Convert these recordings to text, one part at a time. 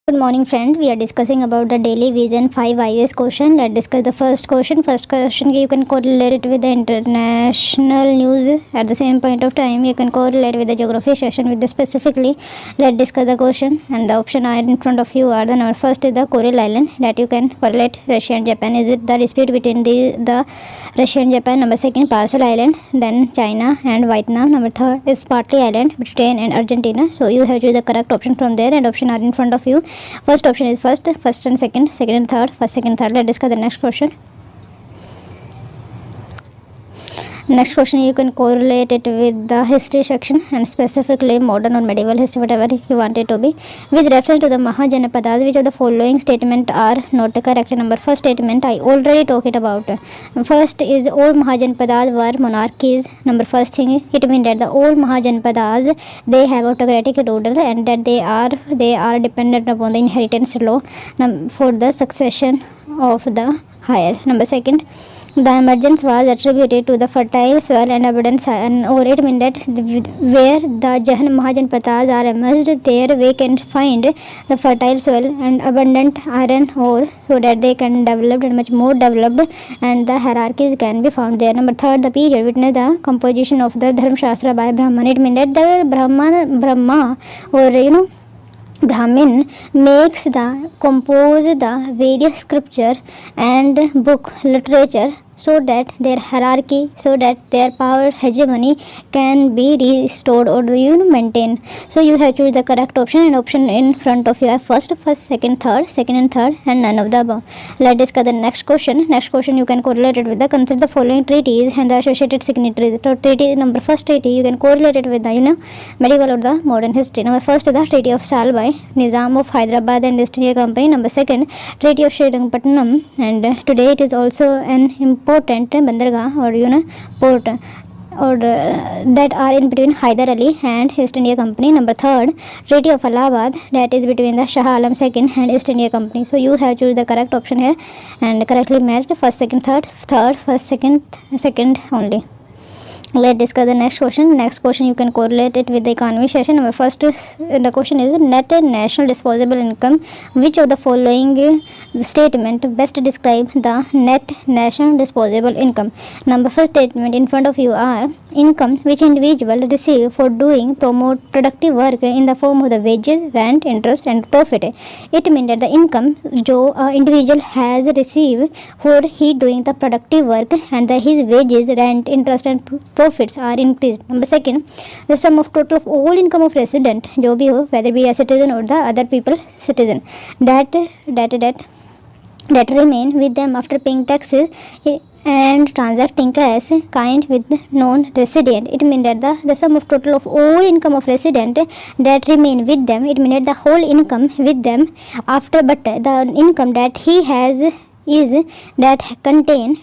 Good morning, friend. We are discussing about the daily vision 5 IAS question. Let's discuss the first question. First question, you can correlate it with the international news. At the same point of time, you can correlate with the geography session with the specifically. Let's discuss the question. And the option are in front of you are the number first is the Kuril Island that you can correlate Russia and Japan. Is it the dispute between the Russia and Japan? Number second, Parcel Island. Then China and Vietnam. Number third is Spratly Island, Britain and Argentina. So you have to choose the correct option from there, and option are in front of you. First option is first and second and third, first, second, third. Let's discuss the next question. Next question, you can correlate it with the history section and specifically modern or medieval history, whatever you want it to be. With reference to the Mahajanapadas, which of the following statement are not correct? Number first statement, I already talked about. First is all Mahajanapadas were monarchies. Number first thing, it means that the all Mahajanapadas, they have autocratic ruler and that they are dependent upon the inheritance law for the succession of the higher. Number second, the emergence was attributed to the fertile soil and abundance iron ore. It means that where the Jahan Mahajanapadas are emerged, there we can find the fertile soil and abundant iron ore so that they can develop and much more developed and the hierarchies can be found there. Number third, the period witnessed the composition of the Dharma Shastra by Brahman. It means that the Brahma or Brahmin makes the compose the various scripture and book literature so that their hierarchy, so that their power hegemony can be restored or maintained. So you have to choose the correct option, and option in front of you are first, second, and third, and none of the above. Let's discuss the next question. Next question, you can correlate it with the consider the following treaties and the associated signatories. So treaty number first treaty, you can correlate it with the medieval or the modern history. Number first, the Treaty of Salbai, Nizam of Hyderabad and East India Company. Number second, Treaty of Srirangapatnam, and today it is also an important bandargah or port or that are in between Hyder Ali and East India Company. Number third, Treaty of Allahabad, that is between the Shah Alam II and East India Company. So you have choose the correct option here and correctly matched first, second, third, first, second only. Let's discuss the next question. Next question, you can correlate it with the economy session. Number first, the question is net national disposable income. Which of the following statement best describe the net national disposable income? Number first statement in front of you are income which individual receive for doing productive work in the form of the wages, rent, interest and profit. It means that the income जो individual has received for he doing the productive work and his wages, rent, interest and profits are increased. Number second, the sum of total of all income of resident जो भी हो, whether be a citizen or the other people citizen, that remain with them after paying taxes and transacting cash kind with non-resident. It means that the sum of total of all income of resident that remain with them, it means that the whole income with them after, but the income that he has is that contain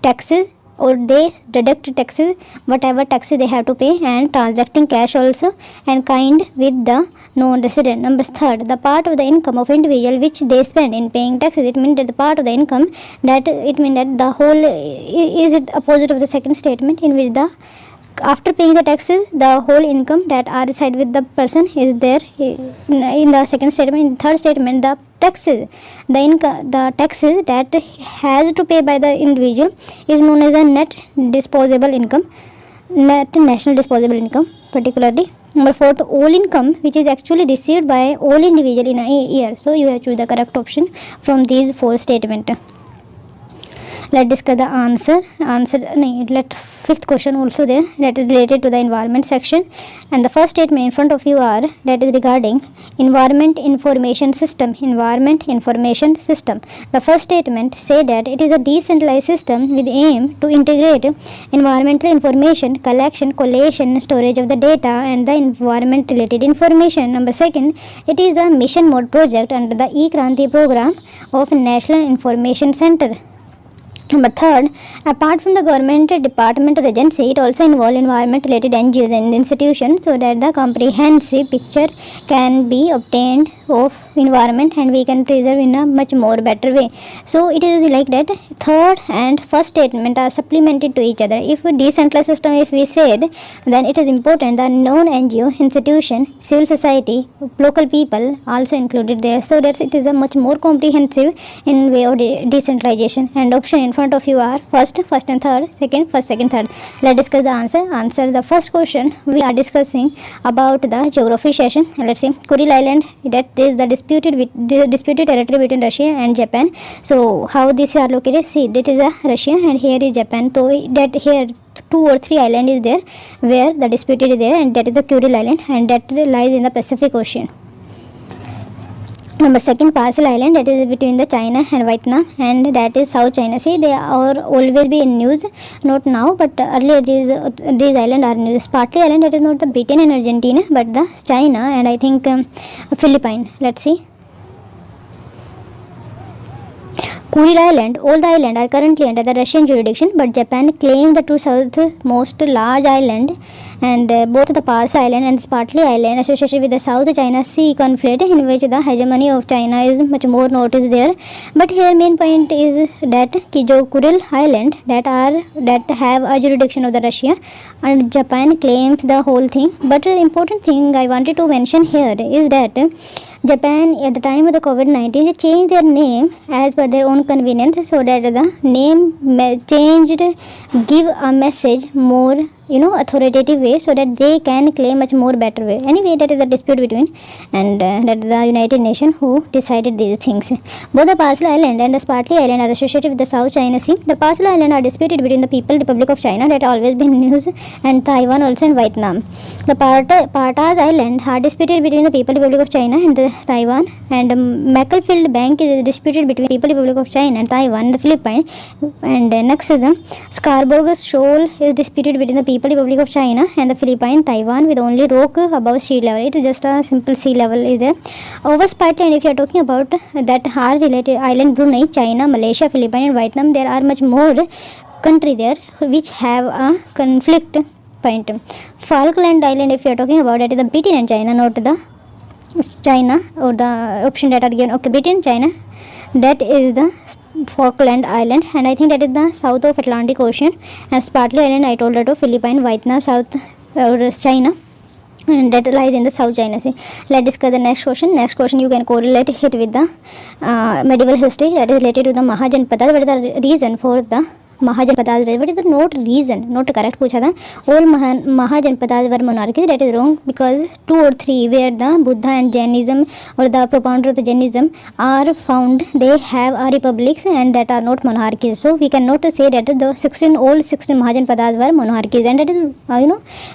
taxes or they deduct taxes, whatever taxes they have to pay, and transacting cash also and kind with the non-resident. Number third, the part of the income of individual which they spend in paying taxes. It means that the part of the income that it means that the whole is it opposite of the second statement in which the after paying the taxes the whole income that are reside with the person is there in the second statement. In the third statement, the taxes the taxes that has to pay by the individual is known as the net disposable income, net national disposable income particularly. Number fourth, all income which is actually received by all individual in a year. So you have to choose the correct option from these four statements. Let's discuss the answer. Let fifth question also there, that is related to the environment section, and the first statement in front of you are that is regarding environment information system. The first statement say that it is a decentralized system with aim to integrate environmental information collection, collation, storage of the data and the environment related information. Number second, it is a mission mode project under the E-Kranti program of National Information Center. Number third, apart from the government department or agency, it also involves environment related NGOs and institutions so that the comprehensive picture can be obtained of environment and we can preserve in a much more better way. So it is like that third and first statement are supplemented to each other. If a decentralized system, if we said, then it is important that known NGO, institution, civil society, local people also included there, so that it is a much more comprehensive in way of decentralization. And option in front of you are first and third, second, first, second, third. Let's discuss the answer the first question. We are discussing about the geography session. Let's see, Kuril Island, that is the disputed territory between Russia and Japan. So how these are located? See, that is Russia and here is Japan. So that here 2 or 3 island is there where the disputed is there, and that is the Kuril Island, and that lies in the Pacific Ocean. Number second, Parcel Island, that is between the China and Vietnam, and that is South China. See, they are always be in news, not now, but earlier these islands are news. Spratly Island, that is not the Britain and Argentina, but the China and I think Philippines. Let's see. Kuril Island, all the islands are currently under the Russian jurisdiction, but Japan claims the two southmost large island, and both the Pars Island and Spratly Island associated with the South China Sea conflict, in which the hegemony of China is much more noticed there. But here main point is that jo Kuril Island that have a jurisdiction of the Russia, and Japan claims the whole thing. But important thing I wanted to mention here is that Japan at the time of the COVID-19 they changed their name as per their own convenience, so that the name changed give a message more authoritative way, so that they can claim much more better way. Anyway, that is the dispute between, and that the United Nations who decided these things. Both the Parcel Island and the Spratly Island are associated with the South China Sea. The Parcel Island are disputed between the People's Republic of China, that always been news, and Taiwan also, in Vietnam. The Partas Island are disputed between the People's Republic of China and the Taiwan, and Macclesfield Bank is disputed between the People's Republic of China and Taiwan and the Philippines. And next is the Scarborough Shoal is disputed between the People's Republic of China and the Philippines, Taiwan, with only rock above sea level. It is just a simple sea level is there. Over Spratly, and if you are talking about that are related island, Brunei, China, Malaysia, Philippines and Vietnam, there are much more country there which have a conflict point. Falkland Island, if you are talking about, that is the Britain and China, not the China, or the option that are given. Okay, Britain, China, that is the Falkland Island, and I think that is the south of Atlantic Ocean. And Spratly Island, I told you to Philippines, Vietnam, South or China, and that lies in the South China Sea. Let's discuss the next question. Next question, you can correlate it with the medieval history, that is related to the Mahajanpadas. What is the reason for the Mahajanpadas? What is the not reason, not correct पूछा था. All Mahajanpadas were monarchies. That is wrong, because 2 or 3 where the Buddha and Jainism or the propounder of the Jainism are found, they have a republics and that are not monarchies. So we cannot say that the 16 Mahajanpadas were monarchies, and that is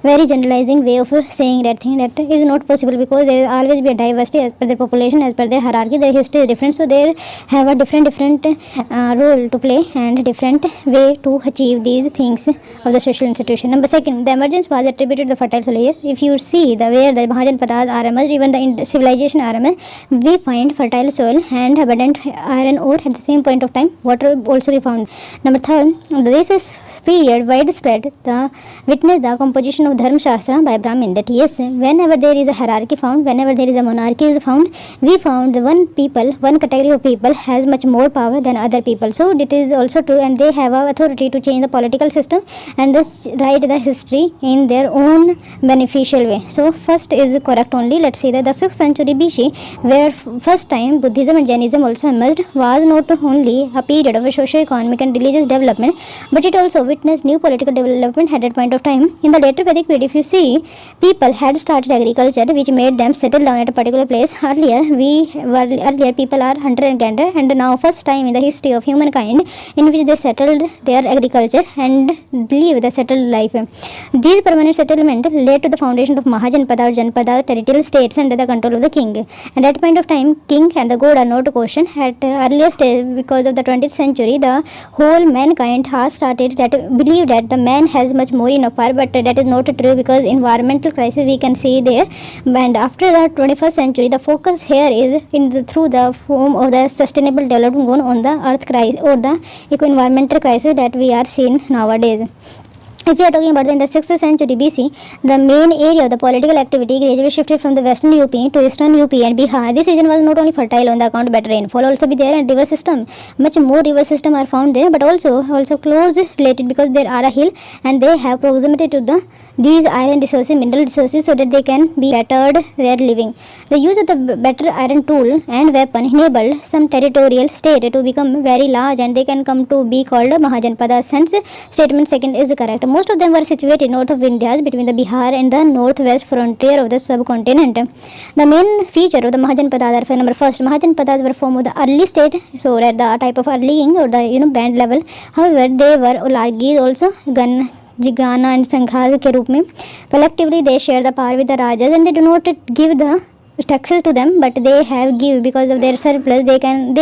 very generalizing way of saying that thing. That is not possible, because there will always be a diversity as per their population, as per their hierarchy. Their history is different, so they have a different role to play and different way to achieve these things of the social institution. Number second, the emergence was attributed to the fertile soil. Yes, if you see the where the Mahajanpadas are emerged, even the civilization are emerged, we find fertile soil and abundant iron ore. At the same point of time, water also we found. Number third, this is period widespread the witness the composition of Dharma Shastra by Brahmin, that yes, whenever there is a hierarchy found, whenever there is a monarchy is found, we found the one category of people has much more power than other people. So it is also true, and they have a authority to change the political system and thus write the history in their own beneficial way. So first is correct only. Let's see that the 6th century BC, where first time Buddhism and Jainism also emerged, was not only a period of socio-economic and religious development, but it also witnessed new political development at that point of time. In the later Vedic period, if you see, people had started agriculture, which made them settle down at a particular place. Earlier people are hunter and gatherer, and now first time in the history of humankind in which they settled their agriculture and live the settled life. These permanent settlement led to the foundation of Mahajanpada or Janpada territorial states under the control of the king. At that point of time, king and the god are not questioned. At earlier stage, because of the 20th century, the whole mankind has started that believe that the man has much more enough power, but that is not true because environmental crisis we can see there. And after the 21st century, the focus here is through the form of the sustainable development goal on the earth crisis or the eco-environmental crisis that we are seeing nowadays. If we are talking about in the 6th century BC, the main area of the political activity gradually shifted from the western UP to eastern UP and Bihar. This region was not only fertile on the account of better rainfall, also be there, and river system. Much more river system are found there, but also close related because there are a hill and they have proximity to these iron resources, mineral resources, so that they can be bettered their living. The use of the better iron tool and weapon enabled some territorial state to become very large and they can come to be called Mahajanpadas. Hence, statement second is correct. Most of them were situated north of Vindhyas between the Bihar and the northwest frontier of the subcontinent. The main feature of the Mahajanpadas are number first, Mahajanpadas were formed of the early state, so at the type of early king or the band level. However, they were Olargis also, Jigana and Sanghal के रूप में. Collectively they share the power with the Rajas and they do not give the taxes to them, but they have give because of their surplus. They can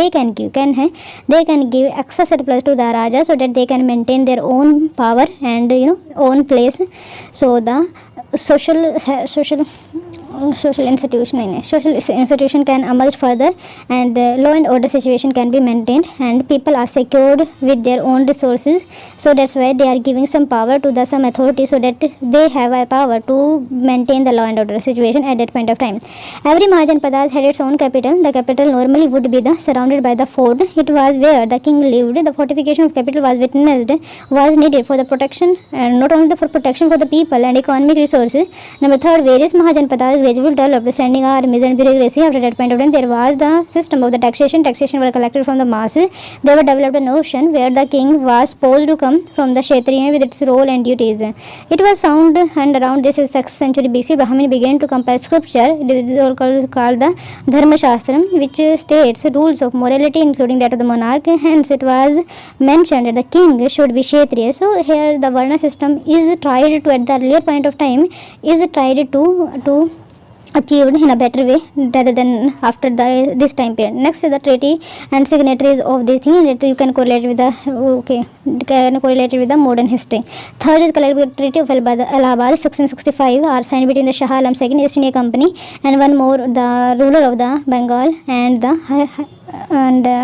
give excess surplus to the Raja so that they can maintain their own power and own place. So the social institution can emerge further and law and order situation can be maintained and people are secured with their own resources. So that's why they are giving some power to some authority so that they have a power to maintain the law and order situation at that point of time. Every Mahajanpadas had its own capital. The capital normally would be surrounded by the fort. It was where the king lived. The fortification of capital was needed for the protection and not only for protection for the people and economic resources. Number third, various Mahajanpadas gradually developed standing armies and bureaucracy. After that point of time, there was the system of the taxation. Taxation were collected from the masses. They were developed a notion where the king was supposed to come from the Kshatriya with its role and duties. It was found and around this 6th century BC, Brahmin began to compile scripture. It is called the Dharma Shastra, which states rules of morality including that of the monarch. Hence, it was mentioned that the king should be Kshatriya. So here the Varna system is tried to at the earlier point of time is tried to achieved in a better way rather than after this time period. Next is the treaty and signatories of this thing that you can correlate with the modern history. Third is collective treaty of Allahabad 1665 are signed between the Shah Alam II East India Company and one more the ruler of the Bengal and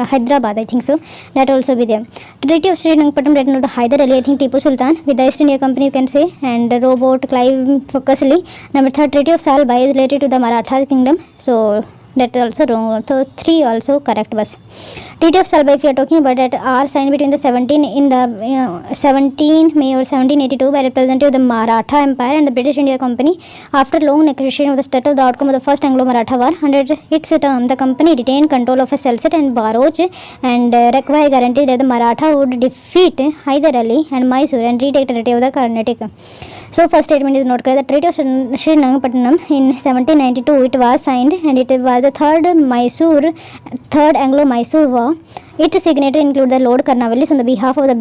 Hyderabad, I think so. That also be there. Treaty of Srinagarpattam written of the Hyder Ali, I think Tipu Sultan with the East India Company you can say, and Robert Clive Focusly. Number third, Treaty of Salbai is related to the Maratha kingdom. So that is also wrong. So 3 also correct bus. Treaty of Salbai, if you are talking about that, are signed between the 17 May or 1782 by representative of the Maratha Empire and the British India Company. After long negotiation of the status of the outcome of the first Anglo-Maratha War, under its term, the company retained control of Salsette and Bharuch and required guarantees that the Maratha would defeat Hyder Ali and Mysore and retake territory of the Carnatic. So first statement is not correct. The Treaty of Srinagarpattam in 1792 it was signed and it was the third Anglo-Mysore War. Its signatory include the Lord Cornwallis on the behalf of the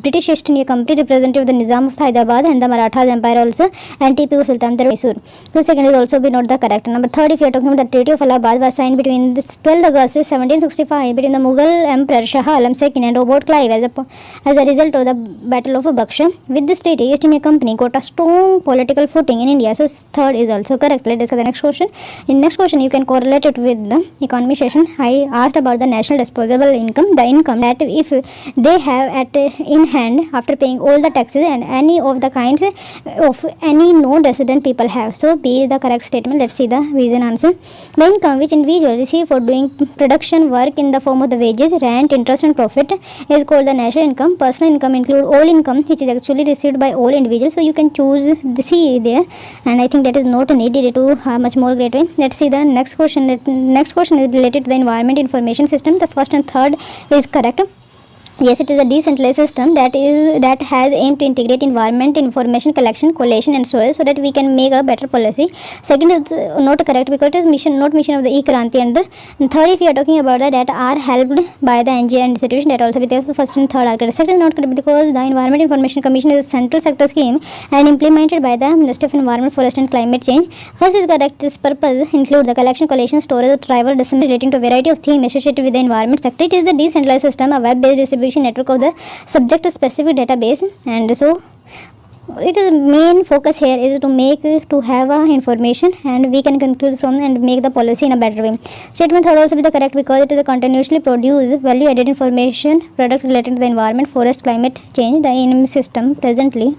British East India Company, representative of the Nizam of Hyderabad and the Maratha Empire also, and Tipu Sultan of Mysore. So second is also be not the correct. Number third, if you are talking about the Treaty of Allahabad was signed between the 12th August 1765 between the Mughal Emperor Shah Alam II and Robert Clive as a result of the Battle of Buxar. With this treaty, East India Company got a strong political footing in India. So third is also correct. Let us discuss the next question. In next question, you can correlate it with the economy session. I asked about the national disposable income, the income that if they have in hand after paying all the taxes and any of the kinds of any non-resident people have. So B is the correct statement. Let's see the reason answer. The income which individual receive for doing production work in the form of the wages, rent, interest and profit is called the national income. Personal income include all income which is actually received by all individuals. So you can choose the C there, and I think that is not needed to have much more great way. Let's see the next question. Next question is related to the environment information system. The first and third is correct. Yes, it is a decentralized system that has aimed to integrate environment information collection, collation and storage so that we can make a better policy. Second is not correct because it is mission of the E-Kranti under. And third, if you are talking about that are helped by the NGO and institution, that also be there. First and third are correct. Second is not correct because the Environment Information Commission is a central sector scheme and implemented by the Ministry of Environment, Forest and Climate Change. First is correct. Its purpose include the collection, collation, storage of tribal decision relating to a variety of themes associated with the environment sector. It is a decentralized system, a web-based distribution distribution network of the subject specific database. And so it is main focus here is to have information, and we can conclude from and make the policy in a better way. Statement third also be the correct because it is a continuously produced value added information product related to the environment, forest, climate change, the enemy system presently